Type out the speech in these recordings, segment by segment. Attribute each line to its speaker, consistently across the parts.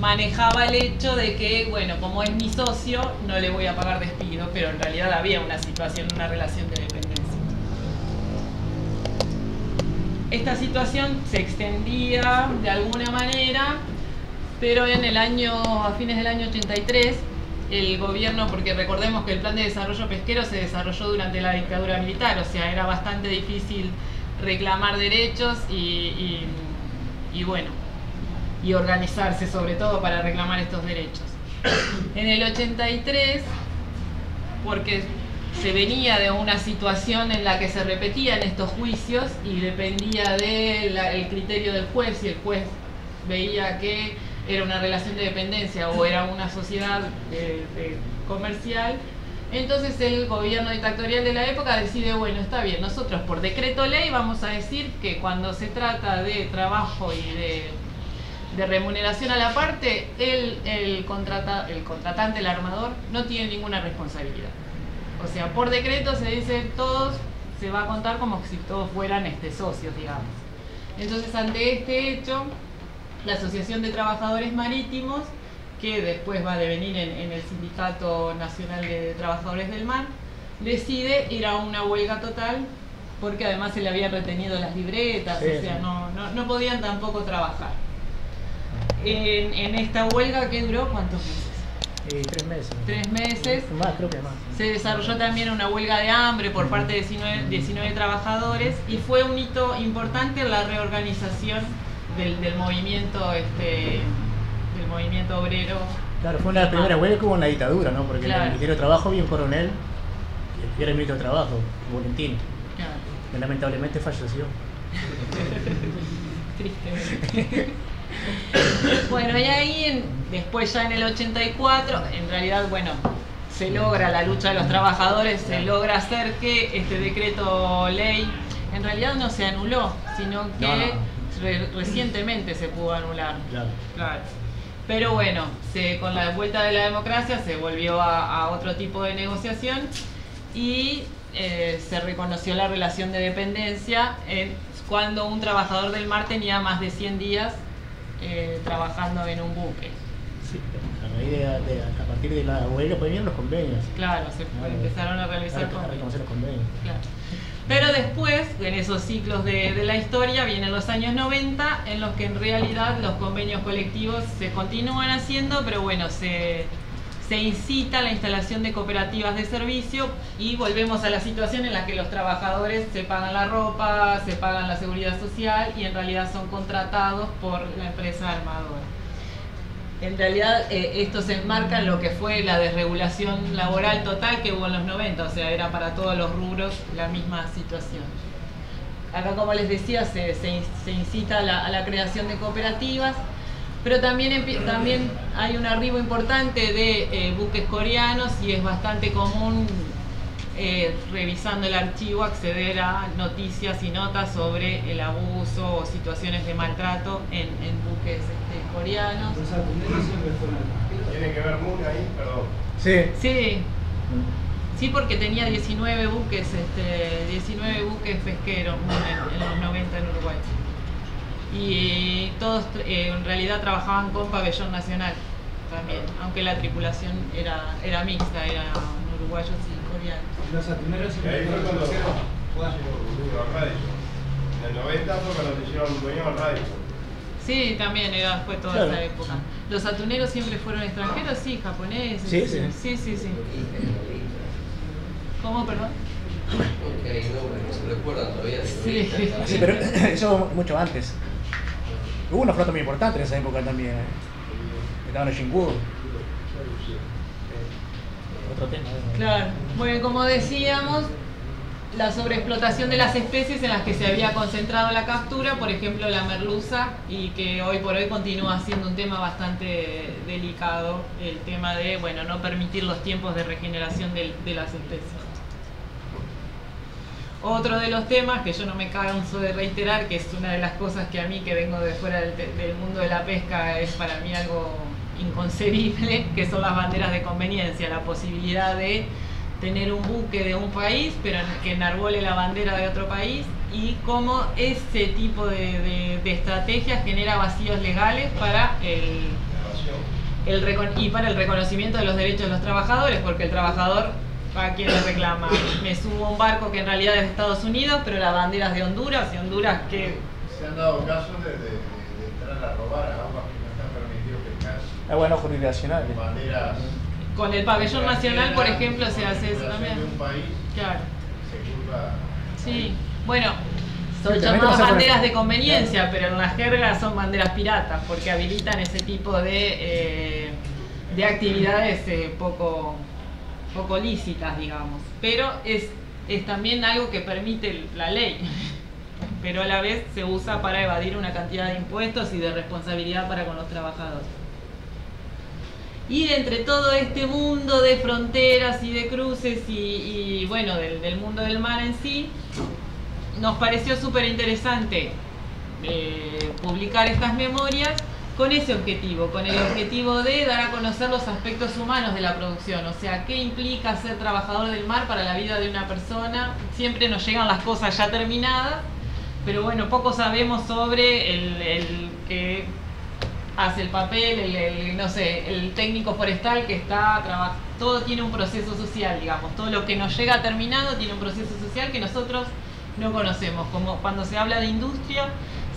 Speaker 1: manejaba el hecho de que, bueno, como es mi socio, no le voy a pagar despido, pero en realidad había una situación, una relación de dependencia. Esta situación se extendía de alguna manera, pero a fines del año 83, el gobierno, porque recordemos que el plan de desarrollo pesquero se desarrolló durante la dictadura militar, o sea, era bastante difícil reclamar derechos y organizarse sobre todo para reclamar estos derechos. En el 83, porque se venía de una situación en la que se repetían estos juicios y dependía del criterio del juez, si el juez veía que era una relación de dependencia o era una sociedad comercial, entonces el gobierno dictatorial de la época decide, bueno, está bien, nosotros por decreto ley vamos a decir que cuando se trata de trabajo y de remuneración a la parte, el contratante, el armador, no tiene ninguna responsabilidad. O sea, por decreto se dice todos, se va a contar como si todos fueran socios, digamos. Entonces, ante este hecho, la Asociación de Trabajadores Marítimos, que después va a devenir en el Sindicato Nacional de Trabajadores del Mar, decide ir a una huelga total, porque además se le habían retenido las libretas, sí, o sea, no podían tampoco trabajar. En esta huelga, ¿qué duró? ¿Cuántos meses?
Speaker 2: 3 meses.
Speaker 1: 3 meses.
Speaker 2: Más, creo que más.
Speaker 1: Se desarrolló también una huelga de hambre por parte de 19 trabajadores y fue un hito importante en la reorganización del movimiento obrero.
Speaker 2: Claro, fue una de las primeras huelgas que hubo en la dictadura, ¿no? Porque
Speaker 1: claro,
Speaker 2: en el Ministerio de Trabajo había un coronel que era el ministro de Trabajo, Valentín.
Speaker 1: Claro.
Speaker 2: Que lamentablemente falleció.
Speaker 1: Tristemente. Bueno, y ahí después ya en el 84, en realidad, bueno, se logra la lucha de los trabajadores, se logra hacer que este decreto ley en realidad no se anuló, sino que recientemente se pudo anular. Claro. Pero bueno, con la vuelta de la democracia se volvió a otro tipo de negociación y se reconoció la relación de dependencia cuando un trabajador del mar tenía más de 100 días trabajando en un buque.
Speaker 2: Sí, a partir de la huelga pues vienen los convenios.
Speaker 1: Claro, empezaron a realizar
Speaker 2: convenios.
Speaker 1: Claro. Pero después, en esos ciclos de la historia, vienen los años 90, en los que en realidad los convenios colectivos se continúan haciendo, pero bueno, se incita la instalación de cooperativas de servicio y volvemos a la situación en la que los trabajadores se pagan la ropa, se pagan la seguridad social y en realidad son contratados por la empresa armadora. En realidad esto se enmarca en lo que fue la desregulación laboral total que hubo en los 90, o sea, era para todos los rubros la misma situación. Acá, como les decía, se incita a la creación de cooperativas, pero también hay un arribo importante de buques coreanos y es bastante común, revisando el archivo, acceder a noticias y notas sobre el abuso o situaciones de maltrato en buques coreanos.
Speaker 3: Los atuneros siempre fueron extranjeros.
Speaker 4: ¿Tiene que ver Moon ahí? Perdón.
Speaker 2: Sí.
Speaker 1: Sí. Sí, porque tenía 19 buques pesqueros en los 90 en Uruguay. Y todos en realidad trabajaban con pabellón nacional también, aunque la tripulación era mixta, eran uruguayos y coreanos.
Speaker 3: Los atuneros siempre
Speaker 4: Ahí fue
Speaker 3: fueron
Speaker 4: cuando
Speaker 3: extranjeros.
Speaker 4: radio. En el 90 fue cuando se hicieron dueños de radio.
Speaker 1: Sí, también fue toda
Speaker 2: claro,
Speaker 1: esa época. ¿Los atuneros siempre fueron extranjeros? Sí, japoneses. Sí. ¿Cómo, perdón?
Speaker 5: Porque hay nombres que se recuerdan todavía.
Speaker 2: Sí, pero eso mucho antes. Hubo una flota muy importante en esa época también. Estaban en Xingu. Otro tema.
Speaker 1: Claro. Bueno, como decíamos, la sobreexplotación de las especies en las que se había concentrado la captura, por ejemplo la merluza, y que hoy por hoy continúa siendo un tema bastante delicado, el tema de, bueno, no permitir los tiempos de regeneración de las especies. Otro de los temas que yo no me canso de reiterar, que es una de las cosas que a mí, que vengo de fuera del mundo de la pesca, es para mí algo inconcebible, que son las banderas de conveniencia, la posibilidad de tener un buque de un país, pero que enarbole la bandera de otro país, y cómo ese tipo de estrategia genera vacíos legales para y para el reconocimiento de los derechos de los trabajadores, porque el trabajador, ¿a quién le reclama? Me subo a un barco que en realidad es de Estados Unidos, pero la bandera es de Honduras, y Honduras que...
Speaker 4: Se han dado casos de entrar a robar a aguas que no están permitidos pescar.
Speaker 2: Es bueno jurisdiccional.
Speaker 4: Con banderas.
Speaker 1: Con el pabellón nacional, por ejemplo, se hace eso también.
Speaker 4: De un país
Speaker 1: Claro.
Speaker 4: se culpa.
Speaker 1: Sí, bueno, son
Speaker 2: Sí, también
Speaker 1: llamadas
Speaker 2: pasa por
Speaker 1: banderas
Speaker 2: eso.
Speaker 1: de conveniencia, pero en las jergas son banderas piratas, porque habilitan ese tipo de actividades poco lícitas, digamos. Pero es también algo que permite la ley, pero a la vez se usa para evadir una cantidad de impuestos y de responsabilidad para con los trabajadores. Y de entre todo este mundo de fronteras y de cruces y bueno, del mundo del mar en sí, nos pareció súper interesante publicar estas memorias con ese objetivo, con el objetivo de dar a conocer los aspectos humanos de la producción, o sea, qué implica ser trabajador del mar para la vida de una persona. Siempre nos llegan las cosas ya terminadas, pero bueno, poco sabemos sobre el que hace el papel, no sé, el técnico forestal que está trabajando. Todo tiene un proceso social, digamos. Todo lo que nos llega terminado tiene un proceso social que nosotros no conocemos. Como cuando se habla de industria,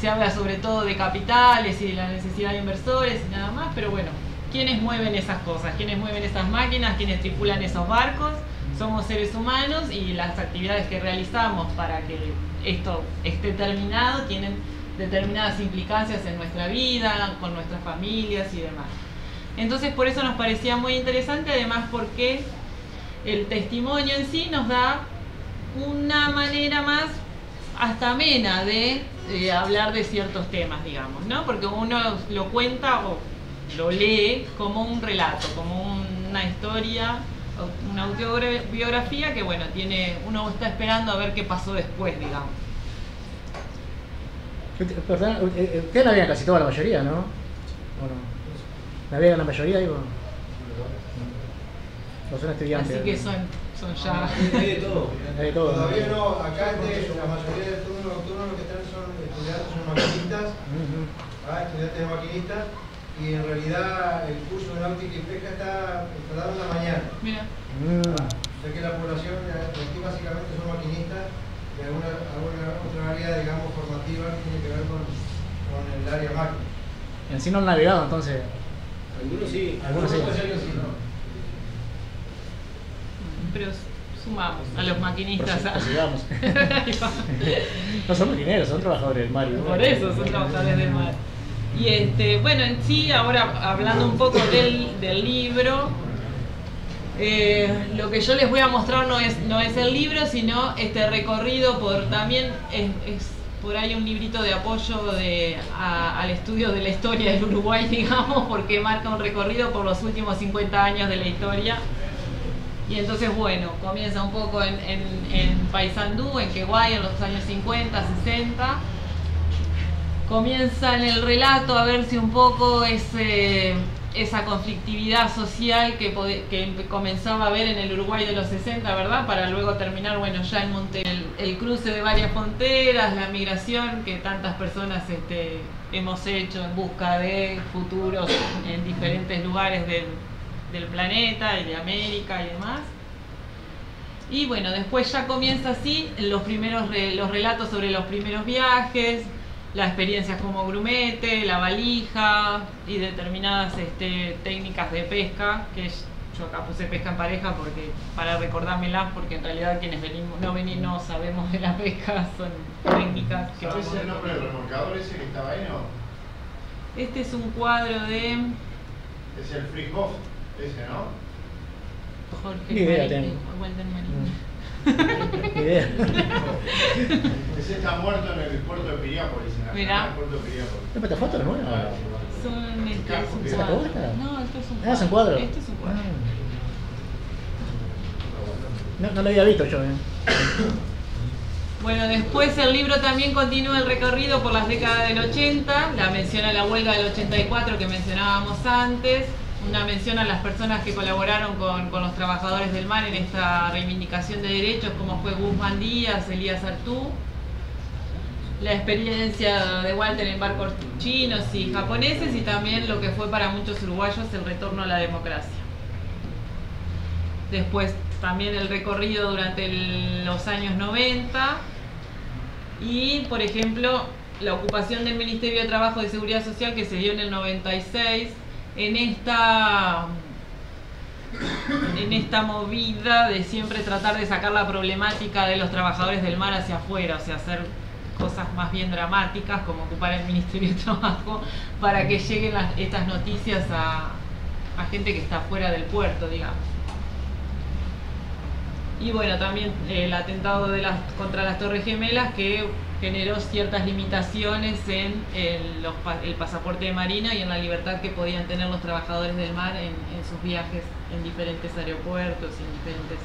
Speaker 1: se habla sobre todo de capitales y de la necesidad de inversores y nada más, pero bueno, ¿quiénes mueven esas cosas? ¿Quiénes mueven esas máquinas? ¿Quiénes tripulan esos barcos? Somos seres humanos y las actividades que realizamos para que esto esté terminado tienen determinadas implicancias en nuestra vida, con nuestras familias y demás. Entonces por eso nos parecía muy interesante, además porque el testimonio en sí nos da una manera más hasta amena de hablar de ciertos temas, digamos, ¿no? Porque uno lo cuenta o lo lee como un relato, como una historia, una autobiografía que bueno, uno está esperando a ver qué pasó después, digamos.
Speaker 2: Perdón, ustedes navegan casi toda la mayoría, ¿no? ¿O no? ¿Navegan la mayoría, digo? ¿O son estudiantes?
Speaker 1: Así que son ya...
Speaker 3: Hay de todo.
Speaker 2: Hay de todo.
Speaker 4: Todavía no, acá la mayoría del turno nocturno lo que están son estudiantes, son maquinistas, estudiantes de maquinistas, y en realidad el curso de náutica y pesca está instalado en la mañana.
Speaker 1: Mira.
Speaker 4: O sea que la población aquí básicamente son maquinistas y alguna otra área, digamos, formativa que tiene que ver con el área máquina.
Speaker 2: En sí no han navegado, entonces.
Speaker 3: Algunos sí.
Speaker 2: Algunos sí.
Speaker 4: Sí, ¿no?
Speaker 1: Pero sumamos a los maquinistas.
Speaker 2: Prosigamos. No son marineros, son trabajadores del mar.
Speaker 1: Por eso son trabajadores del mar. Y bueno, en sí, ahora hablando un poco del libro, lo que yo les voy a mostrar no es el libro, sino este recorrido también es por ahí un librito de apoyo al estudio de la historia del Uruguay, digamos, porque marca un recorrido por los últimos 50 años de la historia. Y entonces, bueno, comienza un poco en Paysandú, en Queguay, en los años 50, 60. Comienza en el relato a verse un poco esa conflictividad social que comenzaba a ver en el Uruguay de los 60, ¿verdad? Para luego terminar, bueno, ya en el cruce de varias fronteras, la migración que tantas personas hemos hecho en busca de futuros en diferentes lugares del planeta y de América y demás. Y bueno, después ya comienza así los relatos sobre los primeros viajes, las experiencias como grumete, la valija y determinadas técnicas de pesca, que yo acá puse pesca en pareja para recordármelas, porque en realidad quienes no sabemos de la pesca, son técnicas que
Speaker 4: ¿Sabes
Speaker 1: vamos
Speaker 4: el nombre del remolcador ese que estaba ahí, no?
Speaker 1: Este es un cuadro de
Speaker 4: Es el Frickhoff, ese, ¿no?
Speaker 1: Jorge
Speaker 2: Ni idea
Speaker 1: Marín,
Speaker 2: tengo.
Speaker 1: Walter Marín.
Speaker 2: Ni idea.
Speaker 4: Ese está muerto en el puerto de Piriápolis, en la
Speaker 1: Mirá.
Speaker 4: zona del puerto de Piriápolis.
Speaker 2: ¿Es foto no es?
Speaker 1: Son es un
Speaker 2: ¿Se la
Speaker 1: cuadro.
Speaker 2: cobra?
Speaker 1: No, esto es un cuadro.
Speaker 2: Ah, es un cuadro.
Speaker 1: Este es un cuadro.
Speaker 2: No lo había visto yo.
Speaker 1: Bueno, después el libro también continúa el recorrido por las décadas del 80, la mención a la huelga del 84 que mencionábamos antes, una mención a las personas que colaboraron con los trabajadores del mar en esta reivindicación de derechos, como fue Guzmán Díaz, Elías Artú. la experiencia de Walter en barcos chinos y japoneses, y también lo que fue para muchos uruguayos el retorno a la democracia. Después también el recorrido durante los años 90 y, por ejemplo, la ocupación del Ministerio de Trabajo y Seguridad Social que se dio en el 96 en esta movida de siempre tratar de sacar la problemática de los trabajadores del mar hacia afuera, o sea, hacer cosas más bien dramáticas como ocupar el Ministerio de Trabajo para que lleguen estas noticias a gente que está fuera del puerto, digamos. Y bueno, también el atentado contra las Torres Gemelas, que generó ciertas limitaciones en el pasaporte de marina y en la libertad que podían tener los trabajadores del mar en sus viajes en diferentes aeropuertos y en diferentes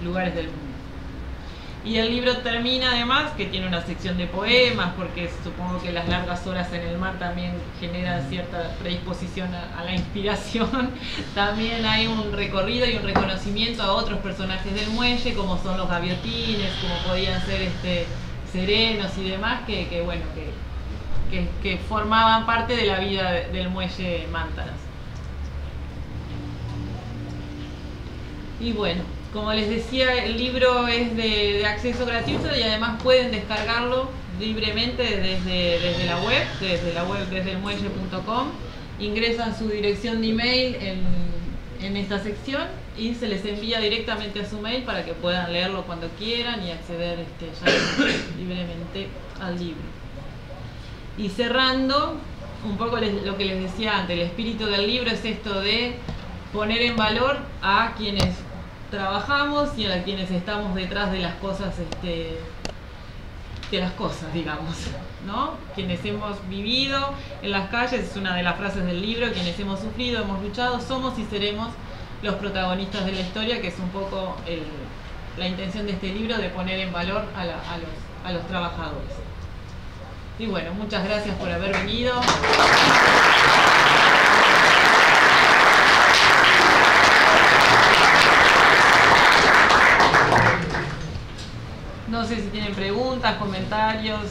Speaker 1: lugares del mundo. Y el libro termina además, que tiene una sección de poemas, porque supongo que las largas horas en el mar también generan cierta predisposición a la inspiración. También hay un recorrido y un reconocimiento a otros personajes del muelle, como son los gaviotines, como podían ser serenos y demás, que formaban parte de la vida del muelle Mántanas. Y bueno, como les decía, el libro es de acceso gratuito y además pueden descargarlo libremente desde la web, desde elmuelle.com. Ingresan su dirección de email en esta sección y se les envía directamente a su mail para que puedan leerlo cuando quieran y acceder ya libremente al libro. Y cerrando, un poco lo que les decía antes, el espíritu del libro es esto de poner en valor a quienes trabajamos y a quienes estamos detrás de las cosas, digamos, ¿no? Quienes hemos vivido en las calles, es una de las frases del libro, quienes hemos sufrido, hemos luchado, somos y seremos los protagonistas de la historia, que es un poco la intención de este libro, de poner en valor a los trabajadores. Y bueno, muchas gracias por haber venido. No sé si tienen preguntas, comentarios.